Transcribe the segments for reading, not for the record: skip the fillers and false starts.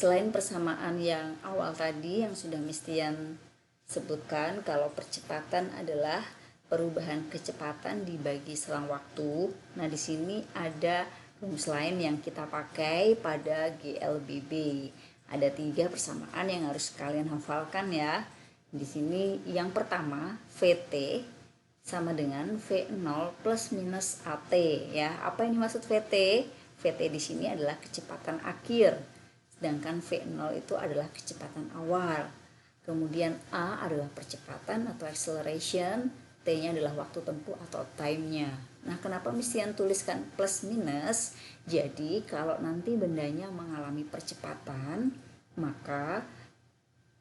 Selain persamaan yang awal tadi yang sudah Mistian sebutkan, kalau percepatan adalah perubahan kecepatan dibagi selang waktu. Nah, di sini ada rumus lain yang kita pakai pada GLBB. Ada 3 persamaan yang harus kalian hafalkan ya. Di sini yang pertama, VT sama dengan V0 plus minus AT ya. Apa ini maksud VT? VT di sini adalah kecepatan akhir, sedangkan V0 itu adalah kecepatan awal. Kemudian A adalah percepatan atau acceleration, T-nya adalah waktu tempuh atau time-nya. Nah, kenapa Mistian tuliskan plus minus? Jadi, kalau nanti bendanya mengalami percepatan, maka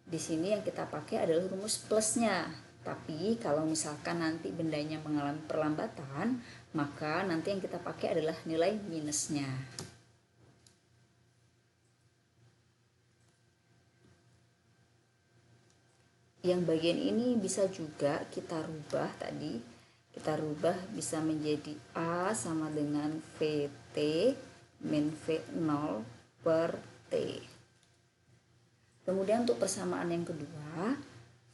di sini yang kita pakai adalah rumus plusnya. Tapi kalau misalkan nanti bendanya mengalami perlambatan, maka nanti yang kita pakai adalah nilai minusnya. Yang bagian ini bisa juga kita rubah tadi. Kita rubah bisa menjadi A sama dengan VT min V0 per T. Kemudian untuk persamaan yang kedua,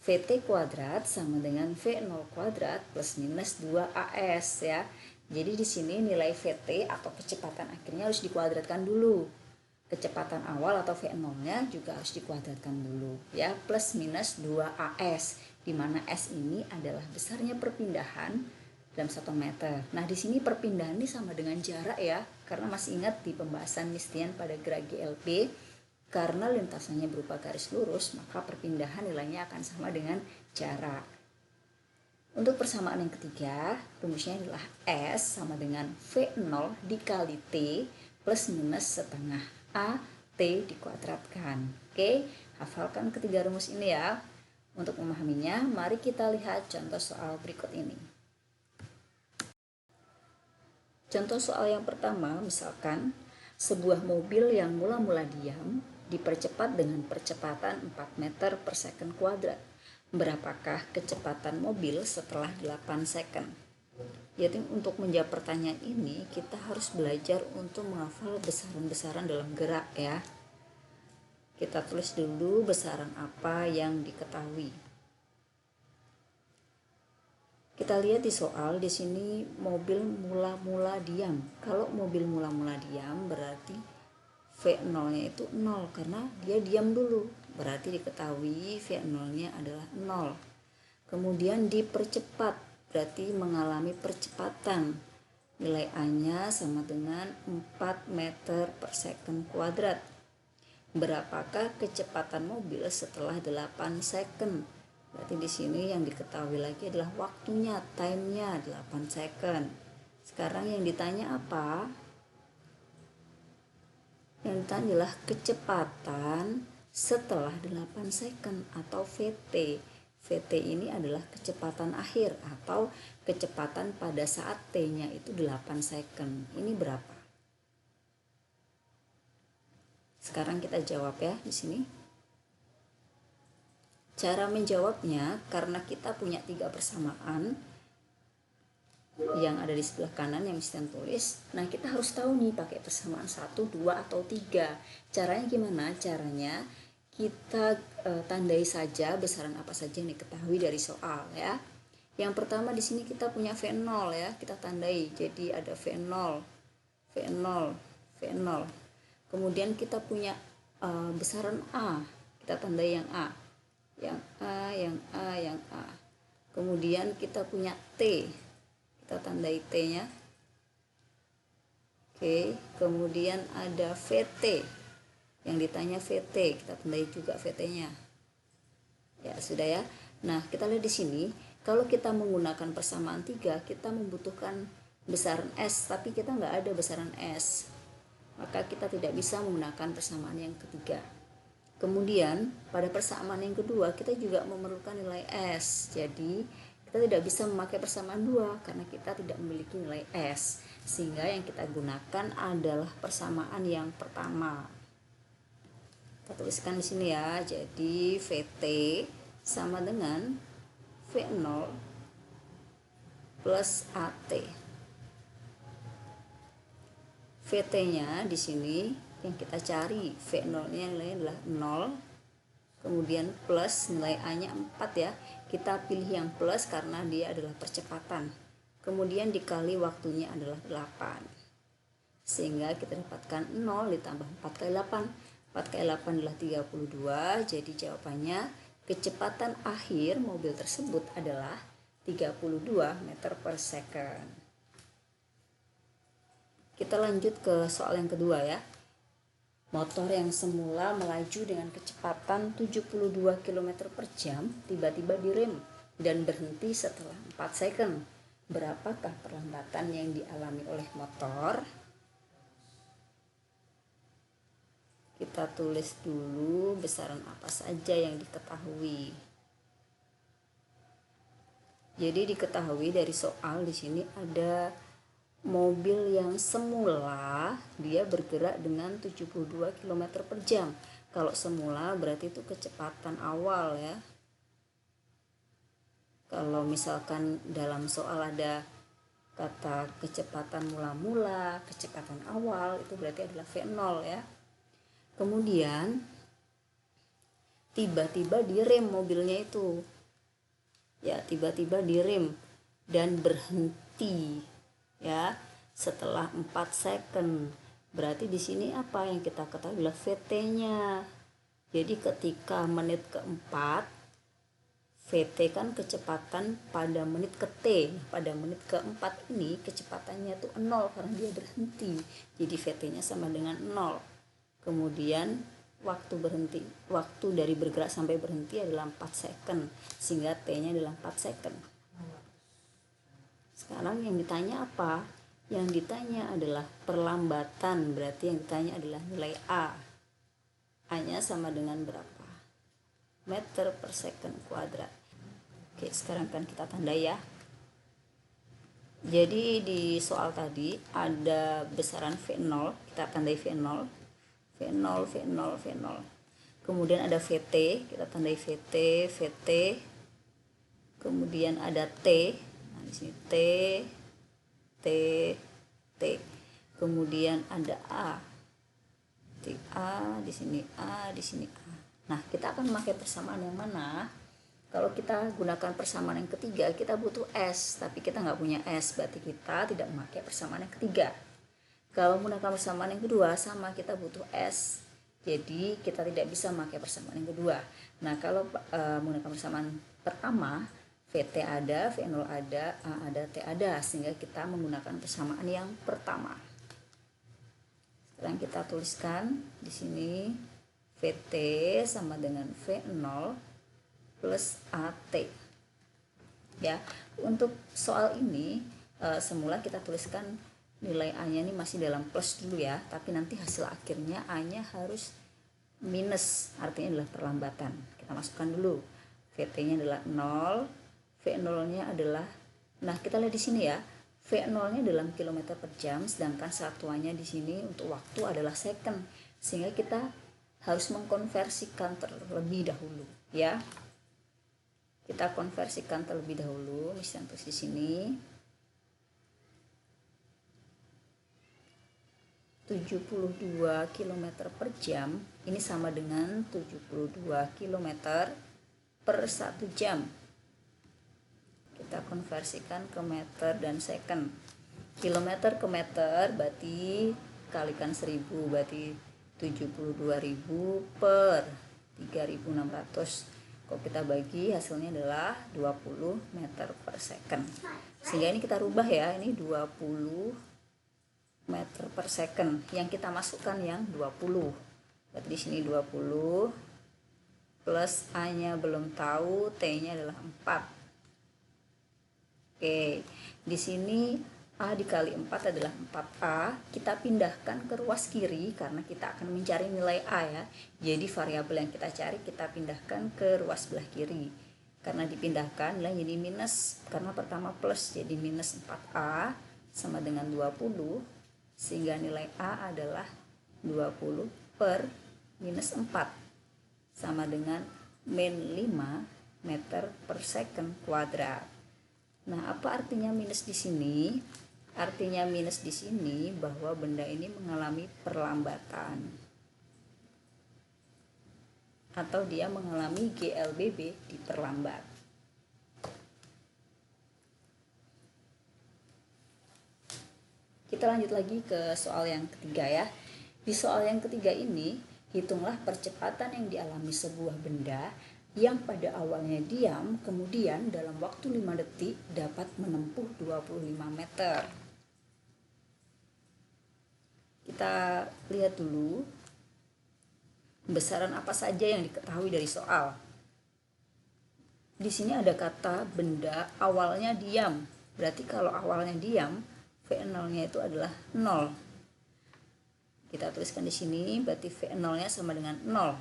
VT kuadrat sama dengan V0 kuadrat plus minus 2AS ya. Jadi di sini nilai VT atau kecepatan akhirnya harus dikuadratkan dulu. Kecepatan awal atau V0-nya juga harus dikuadratkan dulu ya, plus minus 2AS, di mana S ini adalah besarnya perpindahan dalam 1 meter. Nah, di sini perpindahan ini sama dengan jarak ya, karena masih ingat di pembahasan Mistian pada gerak GLB, karena lintasannya berupa garis lurus, maka perpindahan nilainya akan sama dengan jarak. Untuk persamaan yang ketiga, rumusnya adalah S sama dengan V0 dikali T plus minus setengah A T dikuadratkan. Oke, hafalkan ketiga rumus ini ya. Untuk memahaminya, mari kita lihat contoh soal berikut ini. Contoh soal yang pertama, misalkan sebuah mobil yang mula-mula diam dipercepat dengan percepatan 4 meter per second kuadrat. Berapakah kecepatan mobil setelah 8 second? Jadi untuk menjawab pertanyaan ini kita harus belajar untuk menghafal besaran-besaran dalam gerak ya. Kita tulis dulu besaran apa yang diketahui. Kita lihat di soal, di sini mobil mula-mula diam. Kalau mobil mula-mula diam berarti V0-nya itu 0 karena dia diam dulu. Berarti diketahui V0-nya adalah 0. Kemudian dipercepat berarti mengalami percepatan. Nilai A-nya sama dengan 4 meter per second kuadrat. Berapakah kecepatan mobil setelah 8 second? Berarti di sini yang diketahui lagi adalah waktunya, time-nya 8 second. Sekarang yang ditanya apa? Yang ditanya adalah kecepatan setelah 8 second atau VT. VT ini adalah kecepatan akhir atau kecepatan pada saat T-nya itu 8 second. Ini berapa? Sekarang kita jawab ya di sini. Cara menjawabnya, karena kita punya 3 persamaan yang ada di sebelah kanan yang Mistian tulis. Nah, kita harus tahu nih pakai persamaan 1, 2 atau 3. Caranya gimana? Caranya kita tandai saja besaran apa saja yang diketahui dari soal ya. Yang pertama di sini kita punya V0 ya, kita tandai. Jadi ada V0, V0, V0. Kemudian kita punya besaran A, kita tandai yang A. Yang A, yang A, yang A. Kemudian kita punya T, kita tandai T-nya. Oke, kemudian ada VT. Yang ditanya VT, kita tandai juga VT-nya. Ya, sudah ya. Nah, kita lihat di sini, kalau kita menggunakan persamaan 3, kita membutuhkan besaran S, tapi kita nggak ada besaran S. Maka kita tidak bisa menggunakan persamaan yang ketiga. Kemudian, pada persamaan yang kedua, kita juga memerlukan nilai S. Jadi, kita tidak bisa memakai persamaan 2 karena kita tidak memiliki nilai S. Sehingga yang kita gunakan adalah persamaan yang pertama. Kita tuliskan di sini ya. Jadi VT sama dengan V0 plus AT. VT-nya di sini yang kita cari. V0 nya nilainya adalah 0, kemudian plus nilai A nya 4 ya, kita pilih yang plus karena dia adalah percepatan, kemudian dikali waktunya adalah 8, sehingga kita dapatkan 0 ditambah 4 kali 8, 4 kali 8 adalah 32. Jadi jawabannya kecepatan akhir mobil tersebut adalah 32 meter per second. Kita lanjut ke soal yang kedua ya. Motor yang semula melaju dengan kecepatan 72 km per jam tiba-tiba direm dan berhenti setelah 4 second. Berapakah perlambatan yang dialami oleh motor? Kita tulis dulu besaran apa saja yang diketahui. Jadi diketahui dari soal di sini ada mobil yang semula dia bergerak dengan 72 km per jam. Kalau semula berarti itu kecepatan awal ya. Kalau misalkan dalam soal ada kata kecepatan mula-mula, kecepatan awal, itu berarti adalah V0 ya. Kemudian tiba-tiba direm mobilnya itu. Ya, tiba-tiba direm dan berhenti ya setelah 4 second. Berarti di sini apa yang kita ketahui adalah VT-nya. Jadi ketika menit keempat, VT kan kecepatan pada menit ke T. Pada menit keempat ini kecepatannya tuh 0 karena dia berhenti. Jadi VT-nya sama dengan 0. Kemudian waktu dari bergerak sampai berhenti adalah 4 second, sehingga T-nya adalah 4 second. Sekarang yang ditanya apa? Yang ditanya adalah perlambatan, berarti yang ditanya adalah nilai A. A-nya sama dengan berapa? Meter per second kuadrat. Oke, sekarang kan kita tandai ya. Jadi di soal tadi ada besaran V0, kita tandai V0. V0, V0, V0. Kemudian ada VT, kita tandai VT, VT. Kemudian ada T. Nah, di sini T, T, T. Kemudian ada A. T A, di sini A, di sini A. Nah, kita akan memakai persamaan yang mana? Kalau kita gunakan persamaan yang ketiga, kita butuh S, tapi kita nggak punya S, berarti kita tidak memakai persamaan yang ketiga. Kalau menggunakan persamaan yang kedua, sama kita butuh S, jadi kita tidak bisa memakai persamaan yang kedua. Nah, kalau menggunakan persamaan pertama, VT ada, V0 ada, A ada, T ada, sehingga kita menggunakan persamaan yang pertama. Sekarang kita tuliskan di sini VT sama dengan V0 plus AT. Ya, untuk soal ini semula kita tuliskan nilai A-nya ini masih dalam plus dulu ya, tapi nanti hasil akhirnya A-nya harus minus, artinya adalah perlambatan. Kita masukkan dulu. VT-nya adalah 0, V0-nya adalah, nah kita lihat di sini ya, V0-nya dalam kilometer per jam, sedangkan satuannya di sini untuk waktu adalah second, sehingga kita harus mengkonversikan terlebih dahulu ya. Kita konversikan terlebih dahulu, misalnya di sini 72 km per jam ini sama dengan 72 km per 1 jam. Kita konversikan ke meter dan second. Kilometer ke meter berarti kalikan 1000, berarti 72.000 per 3.600. Kalau kita bagi hasilnya adalah 20 meter per second. Sehingga ini kita rubah ya, ini 20 meter per second, yang kita masukkan yang 20. Berarti di sini 20 plus A-nya belum tahu, T-nya adalah 4. Oke, di sini A dikali 4 adalah 4A. Kita pindahkan ke ruas kiri karena kita akan mencari nilai A ya. Jadi variabel yang kita cari kita pindahkan ke ruas sebelah kiri. Karena dipindahkan nilai jadi minus, karena pertama plus jadi minus 4A sama dengan 20. Sehingga nilai A adalah 20 per minus 4 sama dengan min 5 meter per second kuadrat. Nah, apa artinya minus di sini? Artinya minus di sini bahwa benda ini mengalami perlambatan atau dia mengalami GLBB diperlambat. Kita lanjut lagi ke soal yang ketiga ya. Di soal yang ketiga ini, hitunglah percepatan yang dialami sebuah benda yang pada awalnya diam, kemudian dalam waktu 5 detik dapat menempuh 25 meter. Kita lihat dulu besaran apa saja yang diketahui dari soal. Di sini ada kata benda awalnya diam. Berarti kalau awalnya diam, V0-nya itu adalah 0. Kita tuliskan di sini, berarti V0-nya sama dengan 0.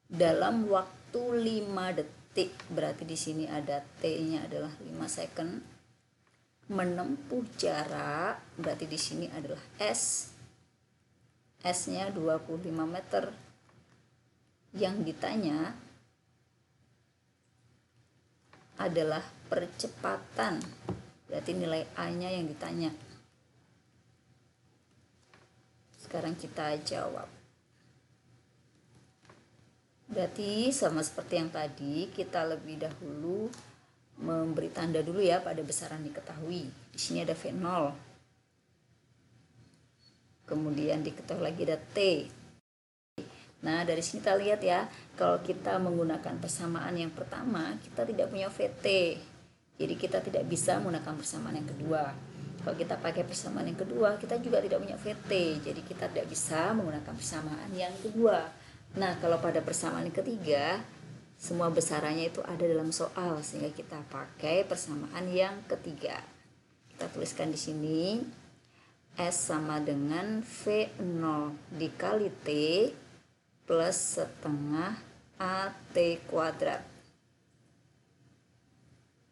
Dalam waktu 5 detik, berarti di sini ada T-nya adalah 5 second. Menempuh jarak, berarti di sini adalah S. S-nya 25 meter. Yang ditanya adalah percepatan. Berarti nilai A-nya yang ditanya. Sekarang kita jawab. Berarti sama seperti yang tadi, kita lebih dahulu memberi tanda dulu ya pada besaran diketahui. Di sini ada V0. Kemudian diketahui lagi ada T. Nah, dari sini kita lihat ya, kalau kita menggunakan persamaan yang pertama, kita tidak punya VT. Jadi kita tidak bisa menggunakan persamaan yang kedua. Kalau kita pakai persamaan yang kedua, kita juga tidak punya VT. Jadi kita tidak bisa menggunakan persamaan yang kedua. Nah, kalau pada persamaan yang ketiga, semua besarannya itu ada dalam soal, sehingga kita pakai persamaan yang ketiga. Kita tuliskan di sini, S sama dengan V0 dikali T plus setengah AT kuadrat.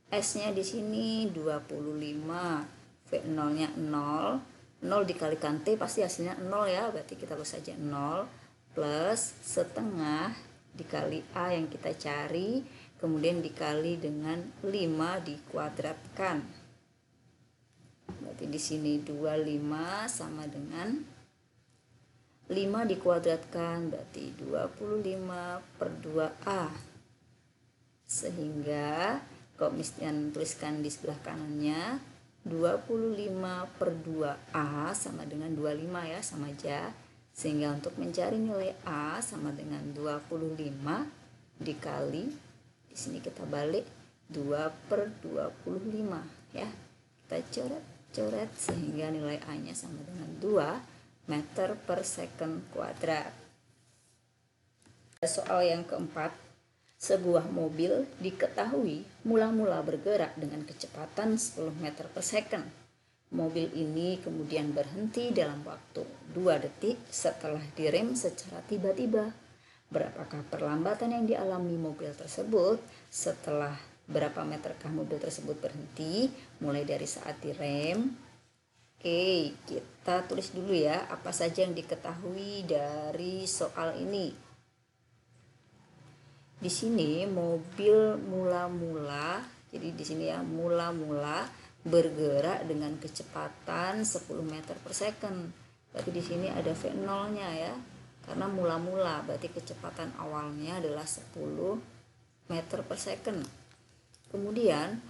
S-nya di sini 25, V0-nya 0. 0 dikalikan T pasti hasilnya 0 ya, berarti kita tulis saja 0 plus setengah dikali A yang kita cari, kemudian dikali dengan 5 dikuadratkan. Berarti di sini 25 sama dengan 5 dikuadratkan, berarti 25 per 2A. Sehingga kalau misalnya tuliskan di sebelah kanannya, 25 per 2A sama dengan 25 ya, sama aja. Sehingga untuk mencari nilai A sama dengan 25 dikali, di sini kita balik 2 per 25 ya. Kita coret sehingga nilai A-nya sama dengan 2 meter per second kuadrat. Soal yang keempat, sebuah mobil diketahui mula-mula bergerak dengan kecepatan 10 meter per second. Mobil ini kemudian berhenti dalam waktu 2 detik setelah direm secara tiba-tiba. Berapakah perlambatan yang dialami mobil tersebut setelah berapa meterkah mobil tersebut berhenti mulai dari saat direm? Oke, kita tulis dulu ya apa saja yang diketahui dari soal ini. Di sini mobil mula-mula, jadi di sini ya mula-mula bergerak dengan kecepatan 10 meter per second. Berarti di sini ada V0-nya ya. Karena mula-mula berarti kecepatan awalnya adalah 10 meter per second. Kemudian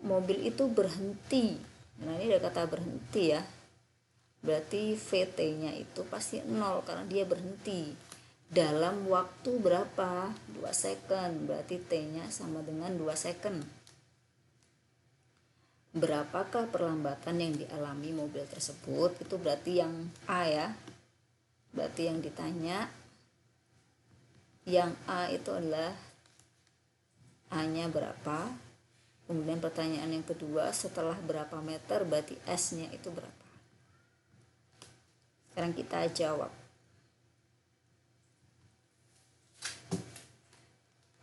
mobil itu berhenti. Nah, ini ada kata berhenti ya. Berarti VT-nya itu pasti 0 karena dia berhenti. Dalam waktu berapa? 2 second. Berarti T-nya sama dengan 2 second. Berapakah perlambatan yang dialami mobil tersebut? Itu berarti yang A ya. Berarti yang ditanya, yang A itu adalah A-nya berapa. Kemudian pertanyaan yang kedua, setelah berapa meter, berarti S-nya itu berapa. Sekarang kita jawab.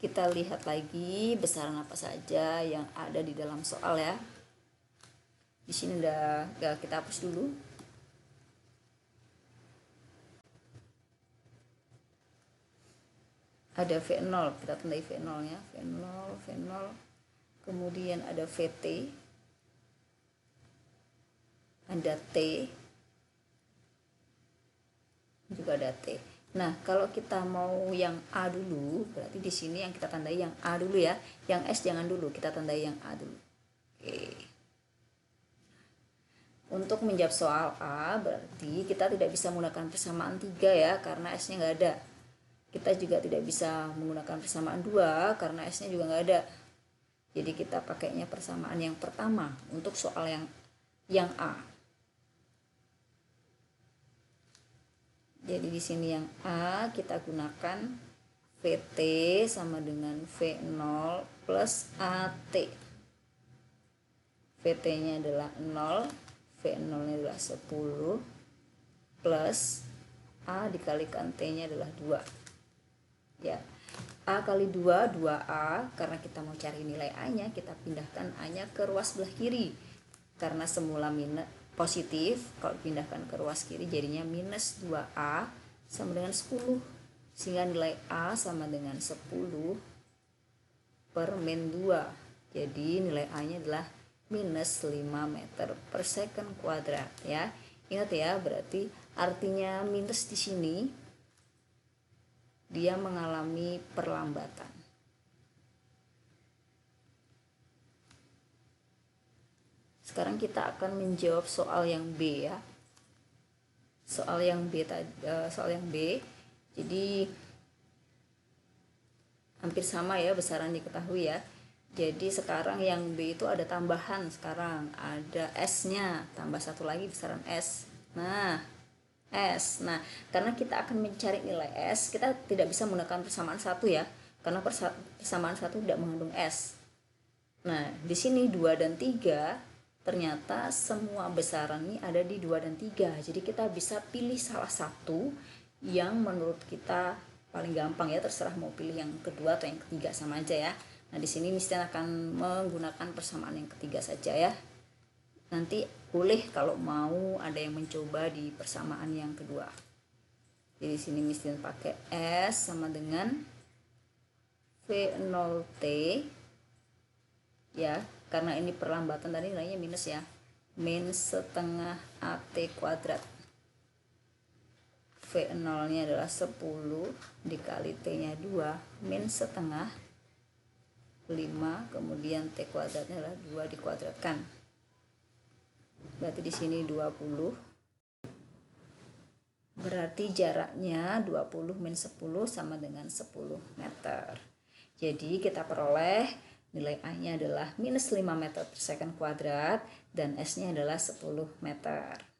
Kita lihat lagi besaran apa saja yang ada di dalam soal ya. Di sini udah kita hapus dulu. Ada V0, kita tandai V0-nya, V0. Kemudian ada VT. ada T, juga ada T. Nah, kalau kita mau yang A dulu, berarti di sini yang kita tandai yang A dulu ya. Yang S jangan dulu, kita tandai yang A dulu. Oke. Untuk menjawab soal A, berarti kita tidak bisa menggunakan persamaan 3 ya, karena S-nya nggak ada. Kita juga tidak bisa menggunakan persamaan 2, karena S-nya juga nggak ada. Jadi kita pakainya persamaan yang pertama untuk soal yang A. Jadi di sini yang A kita gunakan VT sama dengan V0 plus AT. VT-nya adalah 0, V0-nya adalah 10 plus A dikalikan T-nya adalah 2. Ya. A kali 2, 2A, karena kita mau cari nilai A-nya, kita pindahkan A-nya ke ruas sebelah kiri. Karena semula positif, kalau pindahkan ke ruas kiri jadinya minus 2A sama dengan 10. Sehingga nilai A sama dengan 10 per min 2. Jadi nilai A-nya adalah minus 5 meter per second kuadrat ya. Ingat ya, berarti artinya minus di sini dia mengalami perlambatan. Sekarang kita akan menjawab soal yang B ya. Soal yang B. Jadi hampir sama ya, besaran diketahui ya. Jadi sekarang yang B itu ada tambahan, sekarang ada S-nya, tambah satu lagi besaran S. Nah, karena kita akan mencari nilai S, kita tidak bisa menggunakan persamaan 1 ya, karena persamaan 1 tidak mengandung S. Nah, di sini 2 dan 3 ternyata semua besaran ini ada di 2 dan 3. Jadi kita bisa pilih salah satu yang menurut kita paling gampang ya, terserah mau pilih yang kedua atau yang ketiga, sama aja ya. Nah, di sini Mister akan menggunakan persamaan yang ketiga saja ya. Nanti boleh kalau mau ada yang mencoba di persamaan yang kedua. Jadi di sini Mister pakai S sama dengan V0T ya, karena ini perlambatan tadi nilainya minus ya. Min setengah AT kuadrat. V0-nya adalah 10 dikali T-nya 2 min setengah 5, kemudian T kuadratnya adalah 2 dikuadratkan. Berarti di sini 20. Berarti jaraknya 20 min 10 sama dengan 10 meter. Jadi kita peroleh nilai A-nya adalah minus 5 meter per second kuadrat dan S-nya adalah 10 meter.